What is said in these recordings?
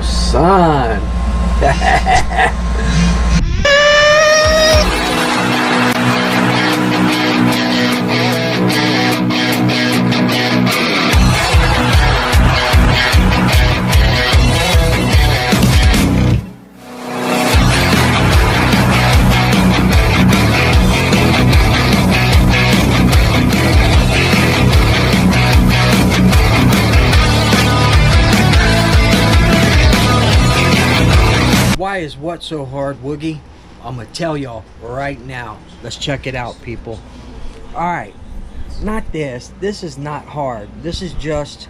son. Why is what so hard, Woogie? I'm gonna tell y'all right now. Let's check it out, people. Alright, not this. This is not hard. This is just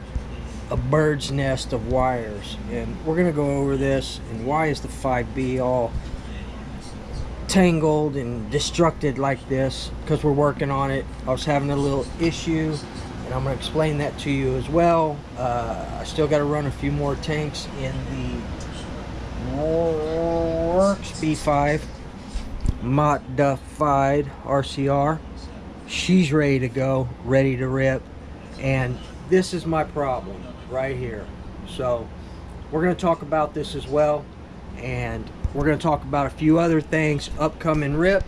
a bird's nest of wires. And we're gonna go over this. And why is the 5B all tangled and destructed like this? Because we're working on it. I was having a little issue, and I'm gonna explain that to you as well. I still got to run a few more tanks in the Works B5 modified RCR. She's ready to go, ready to rip, and this is my problem right here. So we're going to talk about this as well, and we're going to talk about a few other things upcoming rip.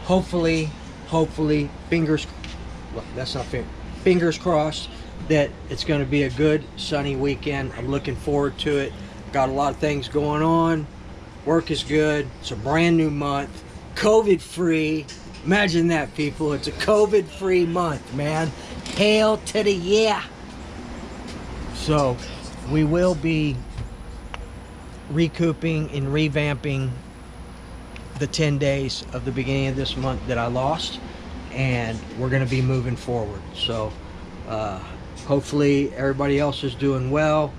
Hopefully fingers, well, that's not fair, fingers crossed that it's going to be a good sunny weekend. I'm looking forward to it. Got a lot of things going on. Work is good. It's a brand new month. COVID free. Imagine that, people. It's a COVID free month, man. Hail to the yeah. So we will be recouping and revamping the 10 days of the beginning of this month that I lost, and we're going to be moving forward. So hopefully everybody else is doing well.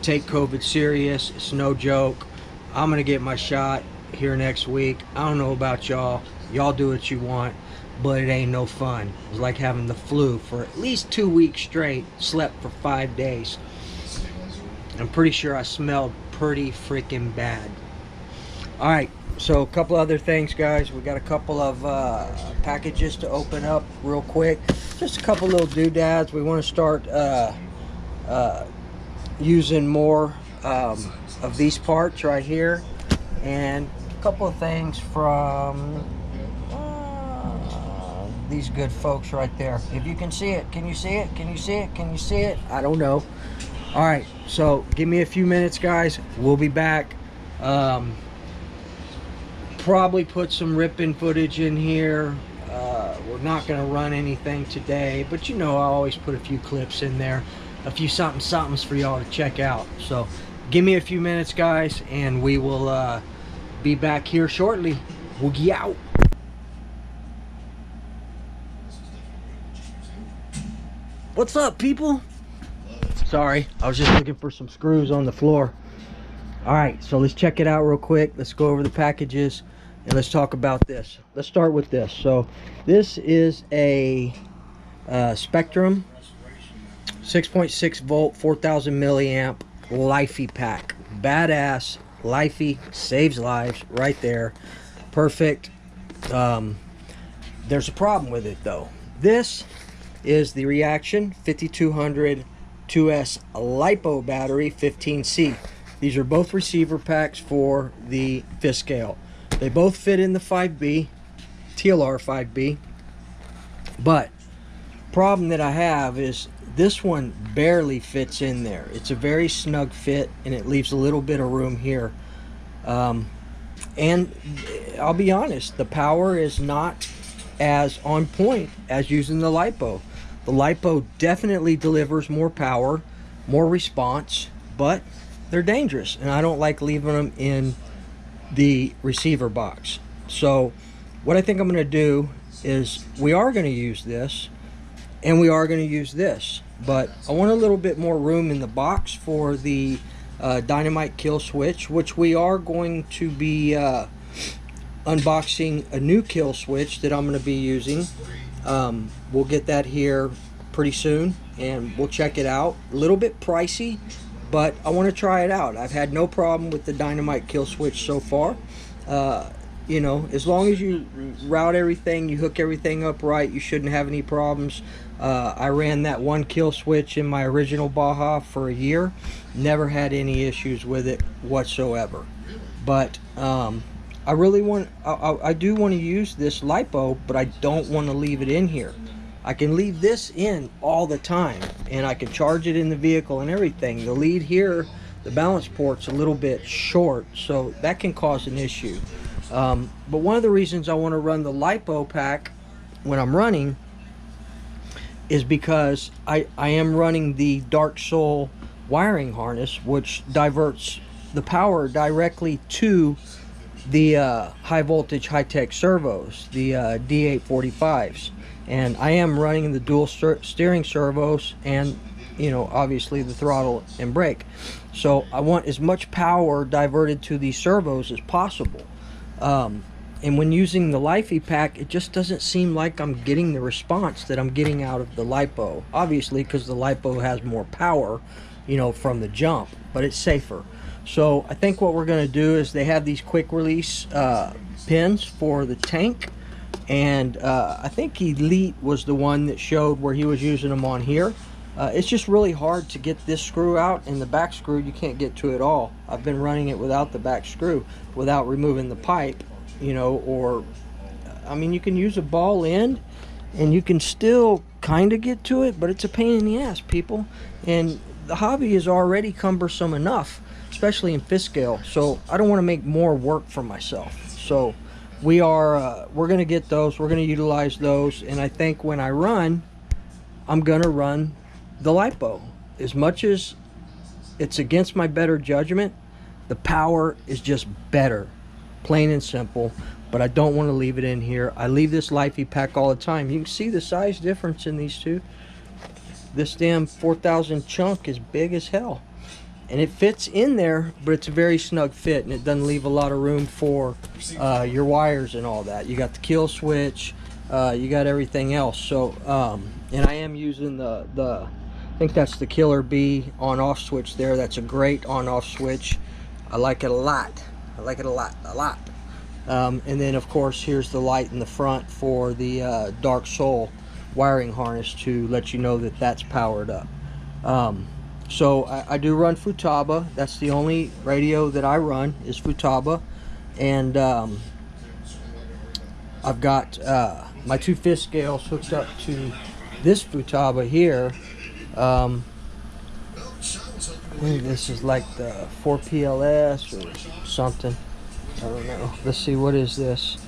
Take COVID serious. It's no joke. I'm gonna get my shot here next week. I don't know about y'all. Y'all do what you want, but it ain't no fun. It's like having the flu for at least 2 weeks straight. Slept for 5 days. I'm pretty sure I smelled pretty freaking bad. Alright, so a couple other things, guys. We got a couple of packages to open up real quick. Just a couple little doodads. We want to start using more of these parts right here, and a couple of things from these good folks right there. If you can see it, can you see it? Can you see it? Can you see it? I don't know. All right, so give me a few minutes, guys. We'll be back. Probably put some ripping footage in here. We're not going to run anything today, but you know I always put a few clips in there, a few somethings for y'all to check out. So give me a few minutes, guys, and we will be back here shortly. Woogie out. What's up, people? Sorry, I was just looking for some screws on the floor. All right, so let's check it out real quick. Let's go over the packages and let's talk about this. Let's start with this. So this is a Spectrum 6.6 volt 4000 milliamp Lifey pack. Badass. Lifey saves lives right there. Perfect. There's a problem with it though. This is the Reaction 5200 2S LiPo battery 15C. These are both receiver packs for the Fiskale. They both fit in the 5B, TLR 5B. But problem that I have is this one barely fits in there. It's a very snug fit, and it leaves a little bit of room here. And I'll be honest, the power is not as on point as using the LiPo. The LiPo definitely delivers more power, more response, but they're dangerous, and I don't like leaving them in the receiver box. So what I think I'm going to do is we are going to use this, and we are going to use this, but I want a little bit more room in the box for the Dynamite kill switch, which we are going to be unboxing a new kill switch that I'm going to be using. We'll get that here pretty soon, and we'll check it out. A little bit pricey, but I want to try it out. I've had no problem with the Dynamite kill switch so far. You know, as long as you route everything, you hook everything up right, you shouldn't have any problems. I ran that one kill switch in my original Baja for a year, never had any issues with it whatsoever. But I really want, I do want to use this LiPo, but I don't want to leave it in here. I can leave this in all the time, and I can charge it in the vehicle and everything. The lead here, the balance port's a little bit short, so that can cause an issue. But one of the reasons I want to run the LiPo pack when I'm running is because I am running the Dark Soul wiring harness, which diverts the power directly to the high voltage high-tech servos, the D845s. And I am running the dual steering servos and, you know, obviously the throttle and brake. So I want as much power diverted to these servos as possible. And when using the Lifey pack, it just doesn't seem like I'm getting the response that I'm getting out of the LiPo. Obviously, because the LiPo has more power, you know, from the jump, but it's safer. So I think what we're going to do is they have these quick release pins for the tank. And I think Elite was the one that showed where he was using them on here. It's just really hard to get this screw out, and the back screw you can't get to at all. I've been running it without the back screw, without removing the pipe, you know, or I mean, you can use a ball end and you can still kind of get to it, but it's a pain in the ass, people. And the hobby is already cumbersome enough, especially in fifth scale, so I don't want to make more work for myself. So we're going to get those, we're going to utilize those, and I think when I run, I'm going to run the LiPo. As much as it's against my better judgment, the power is just better, plain and simple. But I don't want to leave it in here. I leave this Lifey pack all the time. You can see the size difference in these two. This damn 4000 chunk is big as hell, and it fits in there, but it's a very snug fit, and it doesn't leave a lot of room for your wires and all that. You got the kill switch, you got everything else. So and I am using the I think that's the Killer B on-off switch there. That's a great on-off switch. I like it a lot. I like it a lot. And then of course here's the light in the front for the Dark Soul wiring harness to let you know that that's powered up. So I do run Futaba. That's the only radio that I run is Futaba. And I've got my two fifth scales hooked up to this Futaba here. I think this is like the 4PLS or something. I don't know. Let's see, what is this?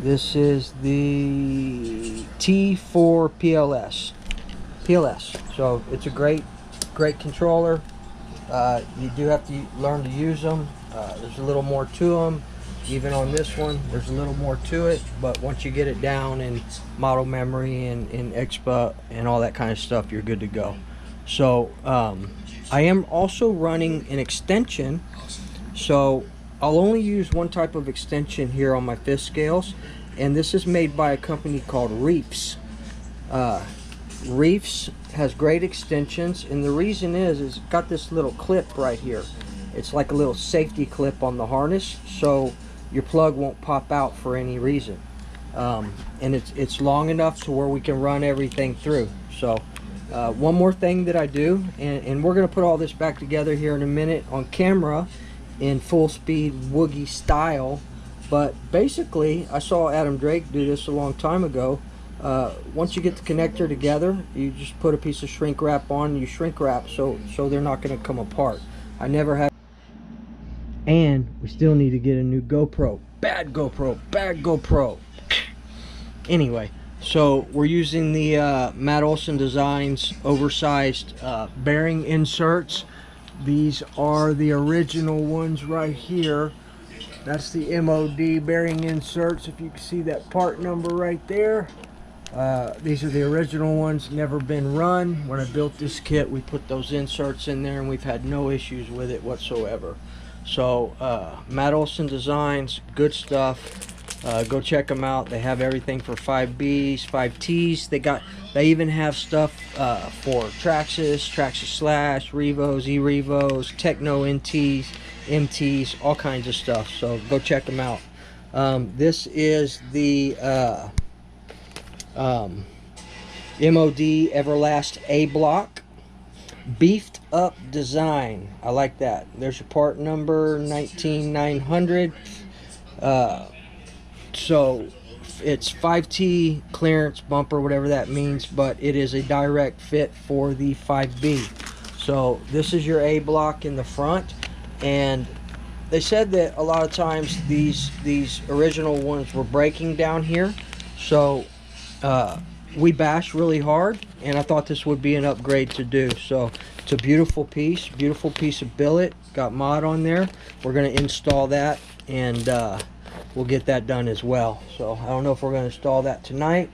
This is the T4 PLS. So it's a great controller. You do have to learn to use them. There's a little more to them. Even on this one, there's a little more to it. But once you get it down in model memory and in expa and all that kind of stuff, you're good to go. So I am also running an extension. So I'll only use one type of extension here on my fifth scales, and this is made by a company called Reefs. Reefs has great extensions, and the reason is it's got this little clip right here. It's like a little safety clip on the harness, so your plug won't pop out for any reason. And it's long enough to where we can run everything through. So one more thing that I do, and we're going to put all this back together here in a minute on camera in full speed woogie style. But basically, I saw Adam Drake do this a long time ago. Once you get the connector together, you just put a piece of shrink wrap on, and you shrink wrap so they're not going to come apart. I never have. And we still need to get a new GoPro. Bad GoPro. Anyway, so we're using the Matt Olson Designs oversized bearing inserts. These are the original ones right here. That's the MOD bearing inserts. If you can see that part number right there. These are the original ones, never been run. When I built this kit, we put those inserts in there and we've had no issues with it whatsoever. So Matt Olson Designs, good stuff. Go check them out. They have everything for 5Bs, 5Ts. They even have stuff for Traxxas, Traxxas Slash, Revos, E-Revos, Techno NTs, MTs, all kinds of stuff. So go check them out. This is the MOD Everlast A block. Beefed up design. I like that. There's your part number 19900. So it's 5T clearance bumper, whatever that means, but it is a direct fit for the 5B. So this is your A block in the front, and they said that a lot of times these original ones were breaking down here, so we bashed really hard, and I thought this would be an upgrade to do. So it's a beautiful piece of billet, got mod on there. We're going to install that, and we'll get that done as well. So I don't know if we're going to install that tonight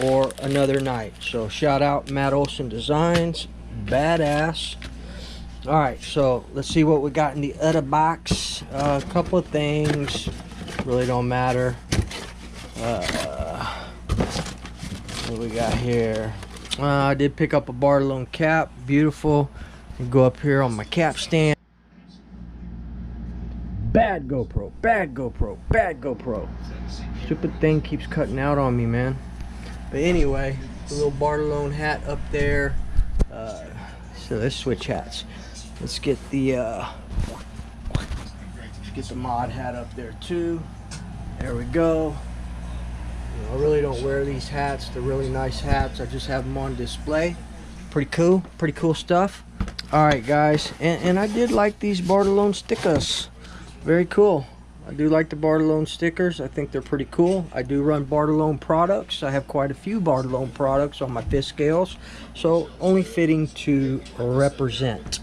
or another night. So shout out Matt Olson Designs, badass. All right, so let's see what we got in the other box. A couple of things, really don't matter. What we got here? I did pick up a Bartolone cap, beautiful. And go up here on my cap stand. Bad GoPro, bad GoPro, bad GoPro. Stupid thing keeps cutting out on me, man. But anyway, the little Bartolone hat up there. So let's switch hats. Let's get the mod hat up there too. There we go. You know, I really don't wear these hats. They're really nice hats. I just have them on display. Pretty cool stuff. All right, guys, and I did like these Bartolone stickers. Very cool. I do like the Bartolone stickers. I think they're pretty cool. I do run Bartolone products. I have quite a few Bartolone products on my fish scales, so only fitting to represent.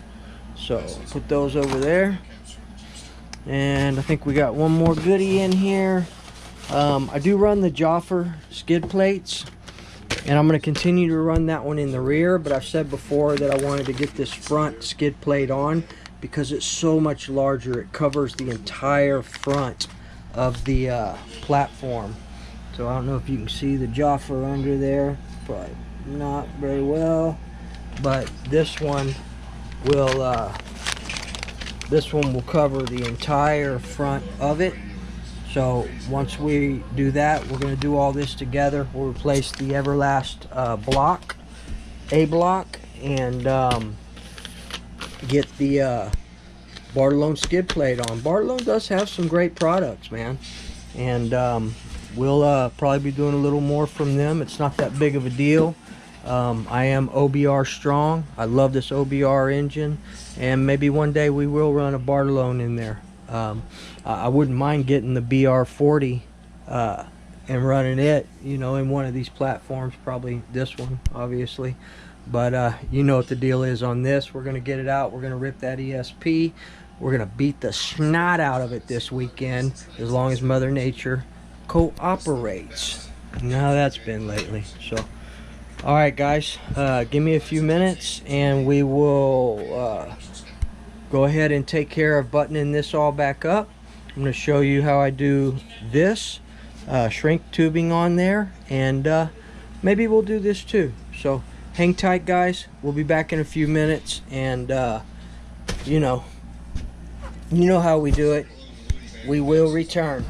So put those over there, and I think we got one more goodie in here. I do run the Joffer skid plates, and I'm going to continue to run that one in the rear, but I've said before that I wanted to get this front skid plate on because it's so much larger. It covers the entire front of the platform. So I don't know if you can see the Joffer under there, but not very well. But this one will cover the entire front of it. So once we do that, we're going to do all this together. We'll replace the Everlast block, A block, and get the Bartolone skid plate on. Bartolone does have some great products, man, and we'll probably be doing a little more from them. It's not that big of a deal. I am OBR strong. I love this OBR engine, and maybe one day we will run a Bartolone in there. I wouldn't mind getting the BR40 and running it, you know, in one of these platforms, probably this one, obviously. But you know what the deal is on this. We're going to get it out. We're going to rip that ESP. We're going to beat the snot out of it this weekend, as long as Mother Nature cooperates. You know how that's been lately. So, all right, guys, give me a few minutes, and we will go ahead and take care of buttoning this all back up. I'm going to show you how I do this, shrink tubing on there, and maybe we'll do this too. So hang tight, guys. We'll be back in a few minutes, and you know how we do it. We will return.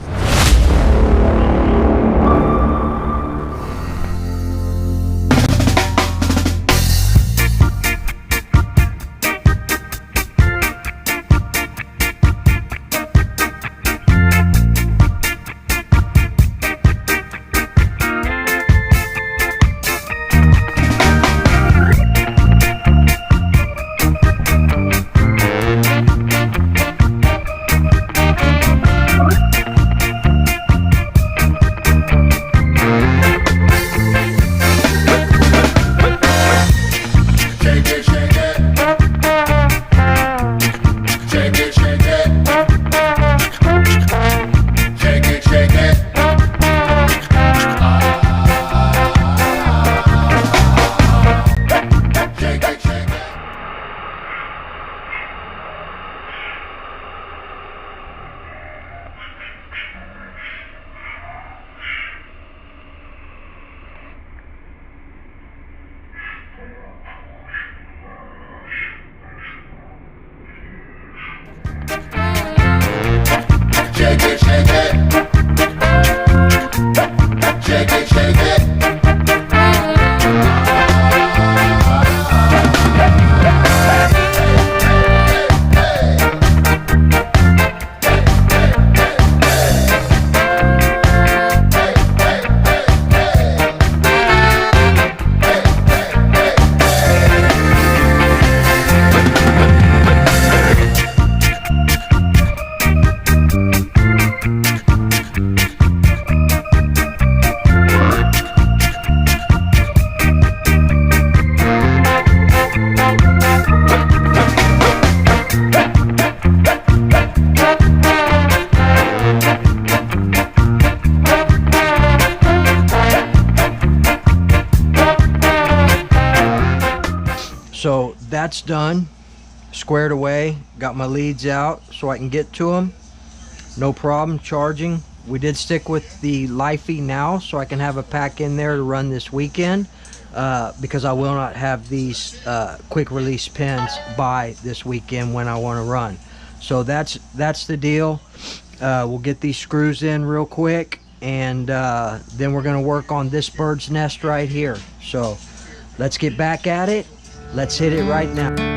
So that's done, squared away. Got my leads out so I can get to them. No problem charging. We did stick with the Lifey now so I can have a pack in there to run this weekend, because I will not have these quick release pins by this weekend when I want to run. So that's the deal. We'll get these screws in real quick, and then we're going to work on this bird's nest right here. So let's get back at it. Let's hit it right now.